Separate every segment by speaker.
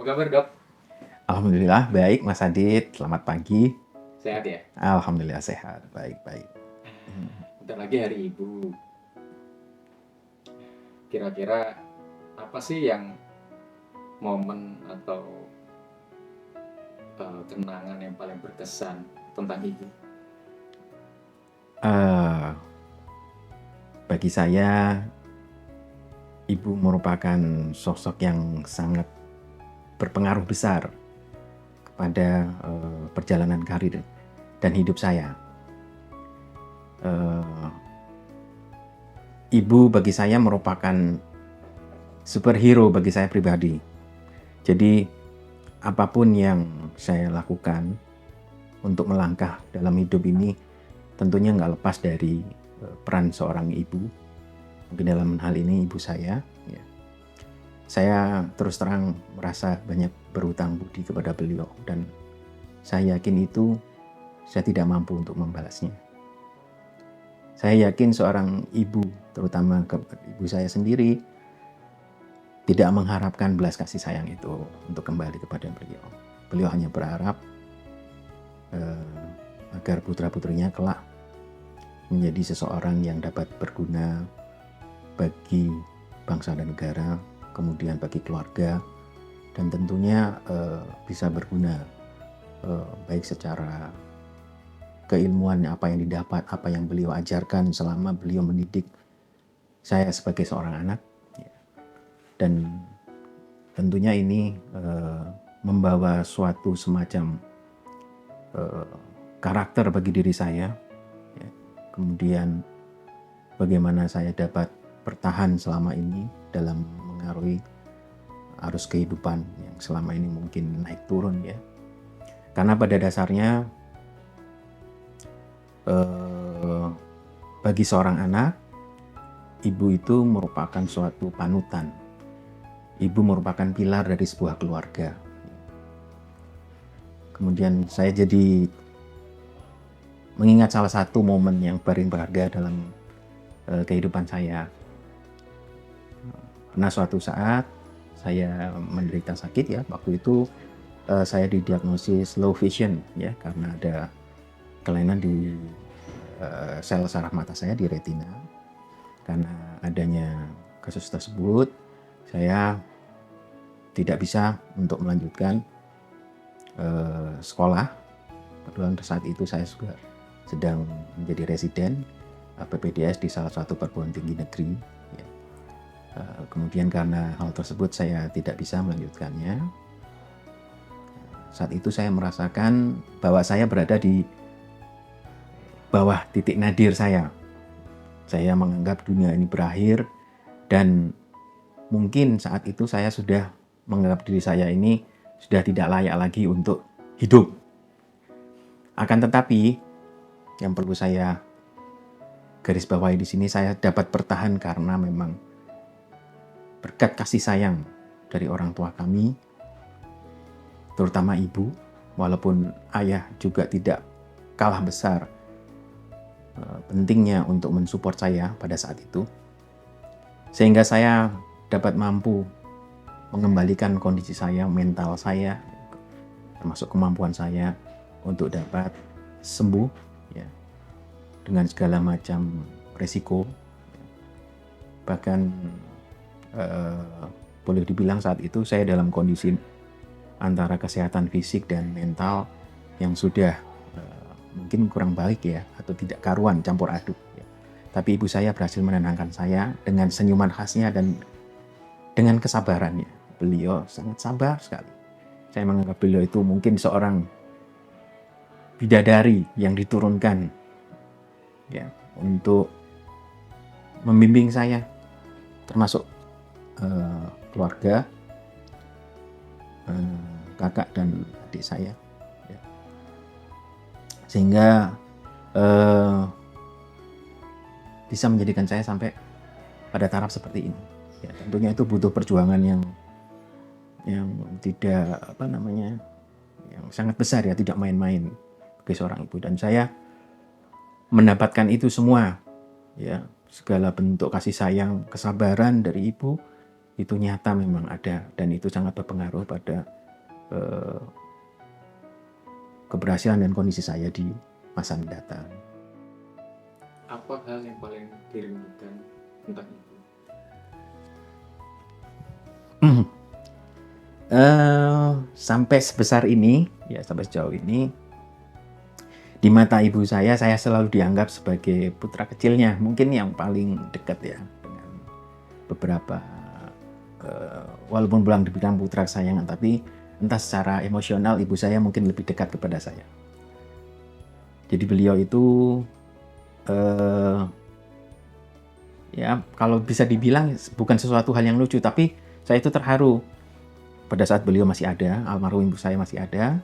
Speaker 1: kabar dok?
Speaker 2: Alhamdulillah baik Mas Adit, selamat pagi.
Speaker 1: Sehat ya?
Speaker 2: Alhamdulillah sehat, baik-baik.
Speaker 1: Bentar lagi hari ibu. Kira-kira apa sih yang momen atau kenangan yang paling berkesan tentang ibu?
Speaker 2: Bagi saya, ibu merupakan sosok yang sangat berpengaruh besar kepada perjalanan karir dan hidup saya. Ibu bagi saya merupakan superhero bagi saya pribadi. Jadi apapun yang saya lakukan untuk melangkah dalam hidup ini tentunya nggak lepas dari peran seorang ibu. Mungkin dalam hal ini ibu saya. Ya. Saya terus terang merasa banyak berhutang budi kepada beliau dan saya yakin itu saya tidak mampu untuk membalasnya. Saya yakin seorang ibu, terutama ibu saya sendiri, tidak mengharapkan belas kasih sayang itu untuk kembali kepada beliau. Beliau hanya berharap agar putra-putrinya kelak menjadi seseorang yang dapat berguna bagi bangsa dan negara, kemudian bagi keluarga, dan tentunya bisa berguna baik secara keilmuan apa yang didapat, apa yang beliau ajarkan selama beliau mendidik saya sebagai seorang anak. Dan tentunya ini membawa suatu semacam karakter bagi diri saya. Ya. Kemudian bagaimana saya dapat bertahan selama ini dalam mengaruhi arus kehidupan yang selama ini mungkin naik turun ya. Karena pada dasarnya bagi seorang anak, ibu itu merupakan suatu panutan. Ibu merupakan pilar dari sebuah keluarga. Kemudian saya jadi mengingat salah satu momen yang paling berharga dalam kehidupan saya. Pernah suatu saat saya menderita sakit ya, waktu itu saya didiagnosis low vision ya karena ada kelainan di sel saraf mata saya di retina. Karena adanya kasus tersebut, saya tidak bisa untuk melanjutkan sekolah. Kebetulan saat itu saya juga sedang menjadi residen PPDS di salah satu perguruan tinggi negeri. Ya. Kemudian karena hal tersebut saya tidak bisa melanjutkannya. Saat itu saya merasakan bahwa saya berada di bawah titik nadir saya. Saya menganggap dunia ini berakhir dan mungkin saat itu saya sudah menganggap diri saya ini sudah tidak layak lagi untuk hidup. Akan tetapi yang perlu saya garis bawahi di sini, saya dapat bertahan karena memang berkat kasih sayang dari orang tua kami, terutama ibu, walaupun ayah juga tidak kalah besar pentingnya untuk mensupport saya pada saat itu, sehingga saya dapat mampu mengembalikan kondisi saya, mental saya, termasuk kemampuan saya untuk dapat sembuh ya, dengan segala macam resiko. Bahkan boleh dibilang saat itu saya dalam kondisi antara kesehatan fisik dan mental yang sudah mungkin kurang baik ya, atau tidak karuan, campur aduk ya. Tapi ibu saya berhasil menenangkan saya dengan senyuman khasnya dan dengan kesabarannya. Beliau sangat sabar sekali. Saya menganggap beliau itu mungkin seorang bidadari yang diturunkan ya untuk membimbing saya, termasuk keluarga, kakak dan adik saya. Sehingga bisa menjadikan saya sampai pada taraf seperti ini. Ya, tentunya itu butuh perjuangan yang tidak yang sangat besar ya, tidak main-main bagi seorang ibu. Dan saya mendapatkan itu semua ya, segala bentuk kasih sayang, kesabaran dari ibu itu nyata memang ada, dan itu sangat berpengaruh pada keberhasilan dan kondisi saya di masa mendatang.
Speaker 1: Apa hal yang paling dirindukan tentang ibu?
Speaker 2: Sampai sebesar ini, ya sampai sejauh ini, di mata ibu saya selalu dianggap sebagai putra kecilnya, mungkin yang paling dekat ya dengan beberapa, walaupun belum dibilang putra kesayangan, tapi entah secara emosional ibu saya mungkin lebih dekat kepada saya. Jadi beliau itu ya kalau bisa dibilang bukan sesuatu hal yang lucu, tapi saya itu terharu pada saat beliau masih ada, almarhum ibu saya masih ada.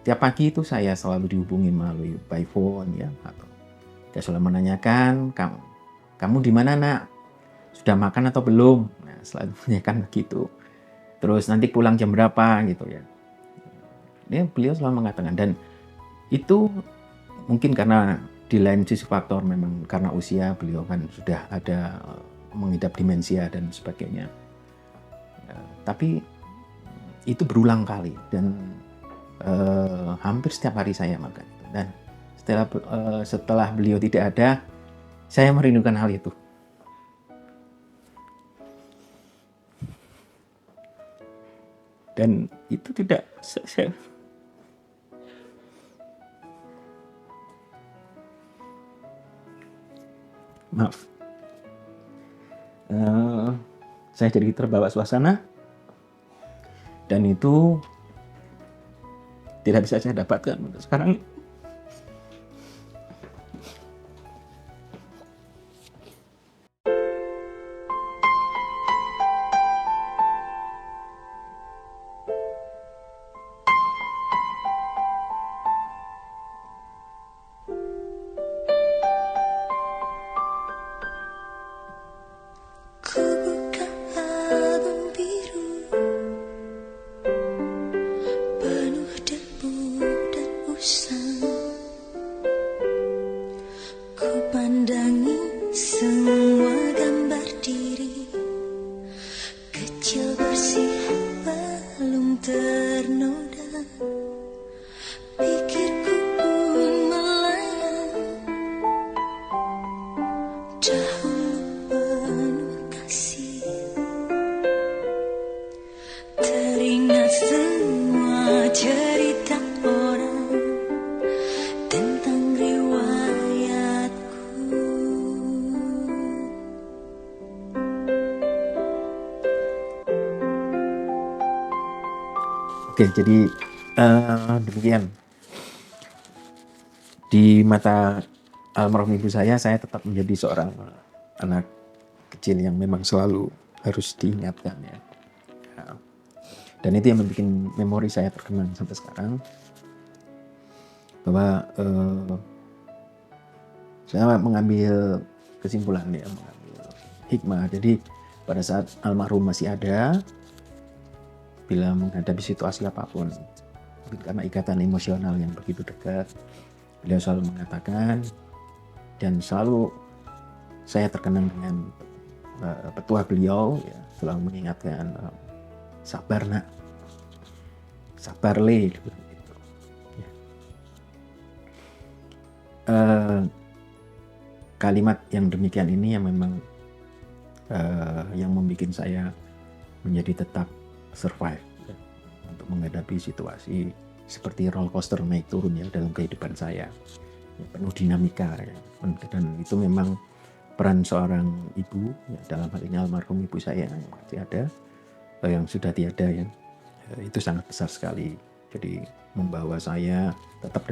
Speaker 2: Tiap pagi itu saya selalu dihubungi melalui by phone ya, atau dia selalu menanyakan, kamu di mana nak, sudah makan atau belum, nah, selalu menanyakan begitu. Terus nanti pulang jam berapa gitu ya. Ini beliau selalu mengatakan, dan itu mungkin karena di lain sisi faktor memang karena usia beliau kan sudah ada mengidap demensia dan sebagainya. Tapi itu berulang kali dan hampir setiap hari saya makan. Dan setelah beliau tidak ada, saya merindukan hal itu. Dan itu tidak saya maaf. Saya jadi terbawa suasana, dan itu tidak bisa saya dapatkan sekarang.
Speaker 3: Ku buka album biru penuh debu dan usang. Ku pandangi semua gambar diri kecil bersih belum ternoda. Pikirku pun melayang dahulu penuh kasih. Teringat semua cerita orang tentang riwayatku.
Speaker 2: Oke, jadi demikian. Di mata almarhum ibu saya tetap menjadi seorang anak kecil yang memang selalu harus diingatkan ya. Dan itu yang membuat memori saya terkenang sampai sekarang, bahwa saya mengambil kesimpulan ya, mengambil hikmah. Jadi pada saat almarhum masih ada, bila menghadapi situasi apapun, mungkin karena ikatan emosional yang begitu dekat, beliau selalu mengatakan, dan selalu saya terkenang dengan petua beliau ya, selalu mengingatkan, sabar nak, sabar le, gitu. Ya. Kalimat yang demikian ini yang memang yang membuat saya menjadi tetap survive ya, untuk menghadapi situasi seperti roller coaster naik turun ya dalam kehidupan saya ya, penuh dinamika ya. Dan itu memang peran seorang ibu ya, dalam hal ini almarhum ibu saya yang masih ada, yang sudah tiada ya, itu sangat besar sekali. Jadi membawa saya tetap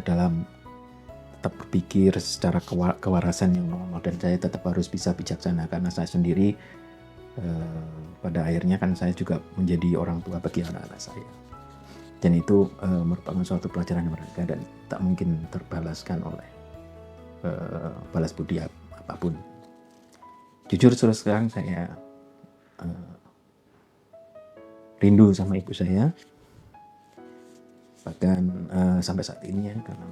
Speaker 2: berpikir secara kewarasan yang normal, dan saya tetap harus bisa bijaksana karena saya sendiri pada akhirnya kan saya juga menjadi orang tua bagi anak-anak saya, dan itu merupakan suatu pelajaran yang berharga dan tak mungkin terbalaskan oleh balas budi apapun. Jujur terus terang saya rindu sama ibu saya, bahkan sampai saat ini ya, karena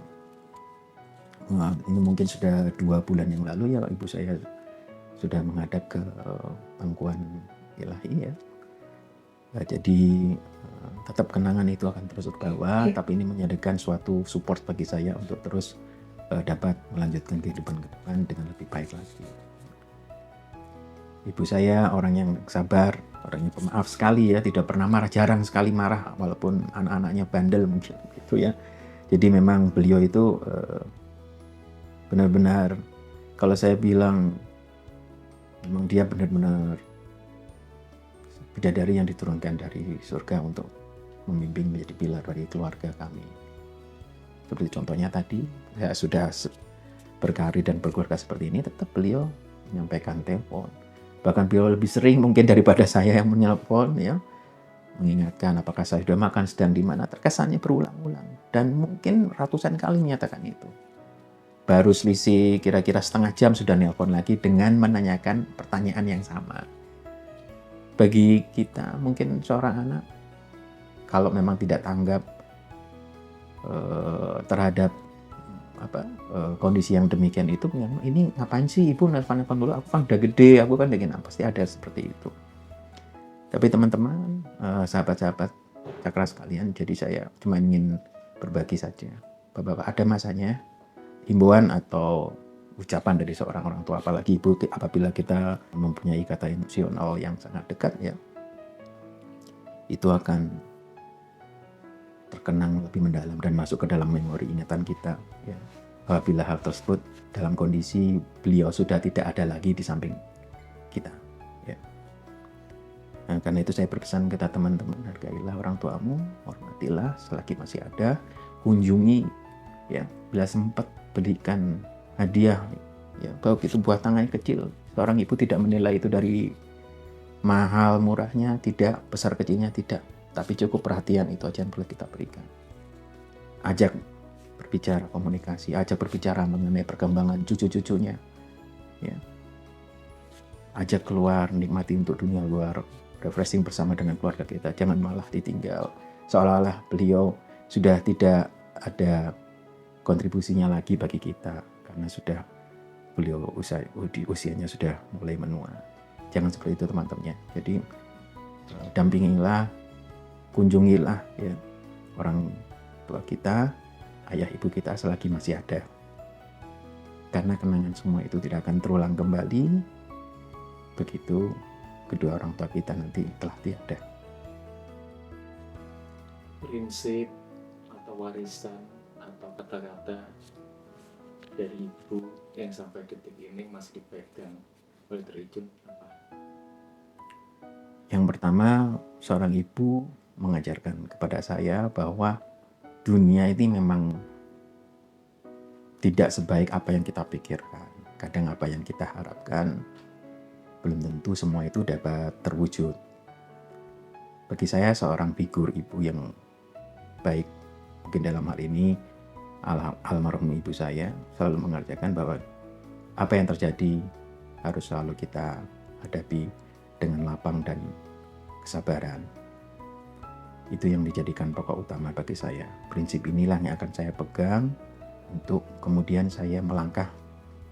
Speaker 2: ini mungkin sudah 2 bulan yang lalu ya ibu saya sudah menghadap ke pangkuan ilahi ya. Jadi tetap kenangan itu akan terus terbawa, tapi ini menjadikan suatu support bagi saya untuk terus dapat melanjutkan kehidupan ke depan dengan lebih baik lagi. Ibu saya orang yang sabar, orang yang pemaaf sekali ya, tidak pernah marah, jarang sekali marah walaupun anak-anaknya bandel mungkin gitu ya. Jadi memang beliau itu benar-benar, kalau saya bilang memang dia benar-benar bidadari yang diturunkan dari surga untuk membimbing menjadi pilar bagi keluarga kami. Seperti contohnya tadi, saya sudah berkarir dan berkeluarga seperti ini, tetap beliau menyampaikan telepon. Bahkan beliau lebih sering mungkin daripada saya yang menelpon ya, mengingatkan apakah saya sudah makan, sedang di mana. Terkesannya berulang-ulang dan mungkin ratusan kali menyatakan itu. Baru selisih kira-kira setengah jam sudah nelpon lagi dengan menanyakan pertanyaan yang sama. Bagi kita mungkin seorang anak, kalau memang tidak tanggap terhadap kondisi yang demikian itu, ini ngapain sih ibu nelfon dulu, aku kan udah gede, aku kan dengan pasti ada seperti itu. Tapi teman-teman, sahabat-sahabat Cakra sekalian, jadi saya cuma ingin berbagi saja. Bapak-bapak, ada masanya himbauan atau ucapan dari seorang orang tua, apalagi ibu, apabila kita mempunyai kata emosional yang sangat dekat ya, itu akan terkenang lebih mendalam dan masuk ke dalam memori ingatan kita ya. Apabila hal tersebut dalam kondisi beliau sudah tidak ada lagi di samping kita ya. Nah, karena itu saya berpesan kepada teman-teman, hargailah orang tuamu, hormatilah selagi masih ada, kunjungi ya, bila sempat berikan hadiah ya, bahwa itu buah tangannya kecil, seorang ibu tidak menilai itu dari mahal murahnya, tidak, besar kecilnya tidak, tapi cukup perhatian itu aja yang perlu kita berikan. Ajak berbicara, komunikasi, ajak berbicara mengenai perkembangan cucu-cucunya ya. Ajak keluar, nikmati untuk dunia luar, refreshing bersama dengan keluarga kita, jangan malah ditinggal seolah-olah beliau sudah tidak ada kontribusinya lagi bagi kita karena sudah beliau usianya sudah mulai menua. Jangan seperti itu teman-teman ya. Jadi dampingilah, kunjungilah ya orang tua kita, ayah ibu kita selagi masih ada. Karena kenangan semua itu tidak akan terulang kembali begitu kedua orang tua kita nanti telah tiada.
Speaker 1: Prinsip atau warisan atau kata-kata dari ibu yang sampai detik ini masih dipegang oleh Terjun apa?
Speaker 2: Yang pertama, seorang ibu mengajarkan kepada saya bahwa dunia ini memang tidak sebaik apa yang kita pikirkan. Kadang apa yang kita harapkan belum tentu semua itu dapat terwujud. Bagi saya seorang figur ibu yang baik, mungkin dalam hal ini almarhum ibu saya selalu mengajarkan bahwa apa yang terjadi harus selalu kita hadapi dengan lapang dan kesabaran. Itu yang dijadikan pokok utama bagi saya. Prinsip inilah yang akan saya pegang untuk kemudian saya melangkah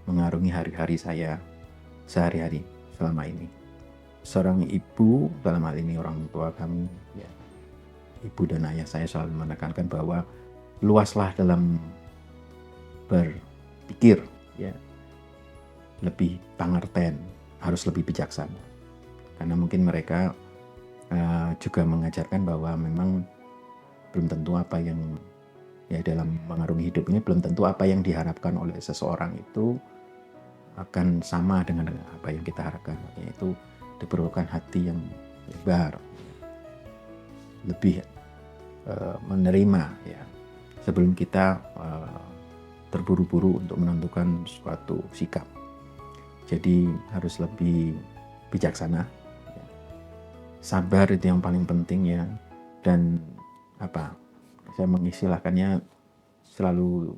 Speaker 2: mengarungi hari-hari saya sehari-hari selama ini. Seorang ibu, dalam hal ini orang tua kami, ya, ibu dan ayah saya selalu menekankan bahwa luaslah dalam berpikir, ya, lebih pangerten, harus lebih bijaksana. Karena mungkin mereka juga mengajarkan bahwa memang belum tentu apa yang ya dalam mengarungi hidup ini belum tentu apa yang diharapkan oleh seseorang itu akan sama dengan apa yang kita harapkan. Yaitu diperlukan hati yang lebar, lebih menerima ya sebelum kita terburu-buru untuk menentukan suatu sikap. Jadi harus lebih bijaksana, ya. Sabar itu yang paling penting ya. Dan saya mengistilahkannya selalu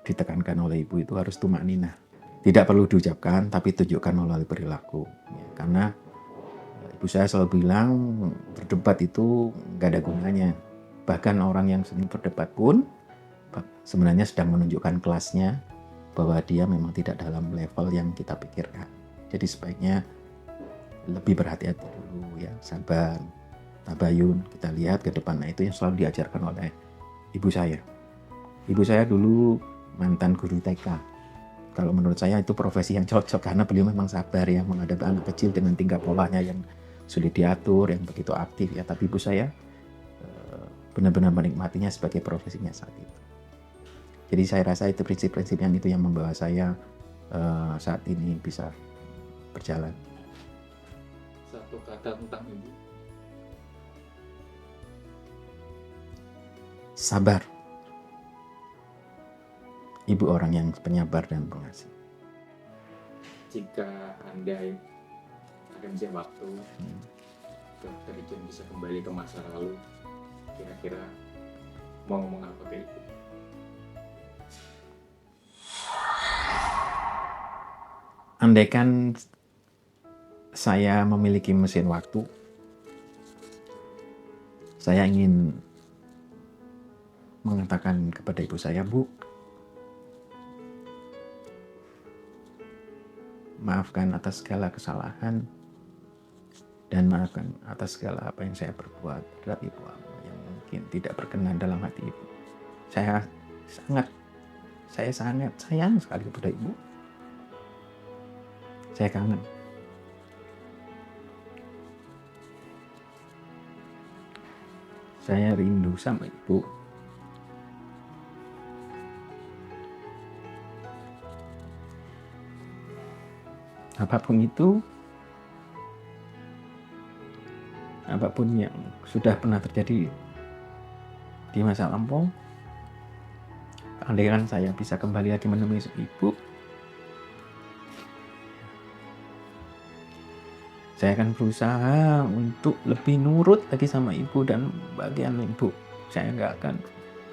Speaker 2: ditekankan oleh ibu itu harus tumakninah. Tidak perlu diucapkan tapi tunjukkan melalui perilaku ya. Karena ibu saya selalu bilang berdebat itu nggak ada gunanya. Bahkan orang yang sering berdebat pun sebenarnya sedang menunjukkan kelasnya bahwa dia memang tidak dalam level yang kita pikirkan. Jadi sebaiknya lebih berhati-hati dulu ya, sabar, tabayun. Kita lihat ke depan. Nah, itu yang selalu diajarkan oleh ibu saya. Ibu saya dulu mantan guru TK. Kalau menurut saya itu profesi yang cocok karena beliau memang sabar ya menghadapi anak kecil dengan tingkah polanya yang sulit diatur, yang begitu aktif ya. Tapi ibu saya benar-benar menikmatinya sebagai profesinya saat itu. Jadi saya rasa itu prinsip-prinsip yang itu yang membawa saya saat ini bisa berjalan.
Speaker 1: Satu kata tentang ibu.
Speaker 2: Sabar. Ibu orang yang penyabar dan pengasih.
Speaker 1: Jika andai akan bisa waktu, Dr. Ijun bisa kembali ke masa lalu, kira-kira mau ngomong apa ke ibu?
Speaker 2: Andaikan saya memiliki mesin waktu, saya ingin mengatakan kepada ibu saya, Bu, maafkan atas segala kesalahan dan maafkan atas segala apa yang saya perbuat terhadap ibu yang mungkin tidak berkenan dalam hati ibu. Saya sangat sayang sekali kepada ibu. Saya kangen. Saya rindu sama ibu. Apapun itu, apapun yang sudah pernah terjadi di masa lampau, andaikan saya bisa kembali lagi menemui ibu, saya akan berusaha untuk lebih nurut lagi sama ibu dan bagian ibu. Saya nggak akan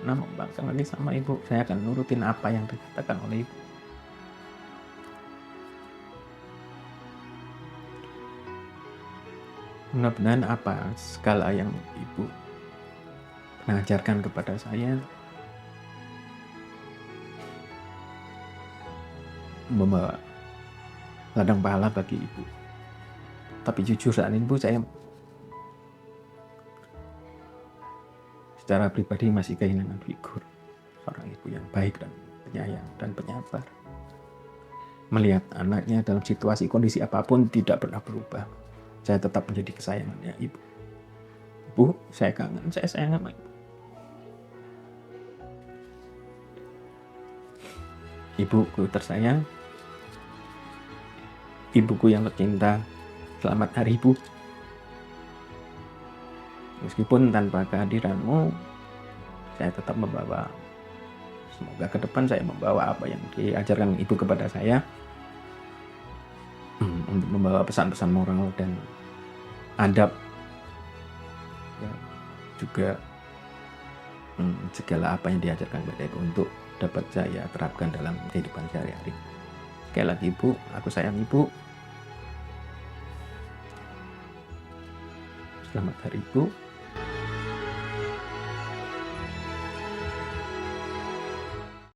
Speaker 2: pernah membangkang lagi sama ibu. Saya akan nurutin apa yang dikatakan oleh ibu. Mudah-mudahan apa segala yang ibu pernah ajarkan kepada saya membawa ladang pahala bagi ibu. Tapi jujur saat ini Bu, saya secara pribadi masih kehilangan figur seorang ibu yang baik dan penyayang dan penyabar. Melihat anaknya dalam situasi kondisi apapun tidak pernah berubah. Saya tetap menjadi kesayangannya ibu. Bu, saya kangen, saya sayang sama ibu. Ibuku tersayang, ibuku yang tercinta, selamat hari ibu. Meskipun tanpa kehadiranmu, saya tetap membawa, semoga ke depan saya membawa apa yang diajarkan ibu kepada saya, untuk membawa pesan-pesan moral dan adab, ya, juga segala apa yang diajarkan kepada ibu untuk dapat saya terapkan dalam kehidupan sehari-hari. Sekali lagi ibu, aku sayang ibu. Selamat hari ibu.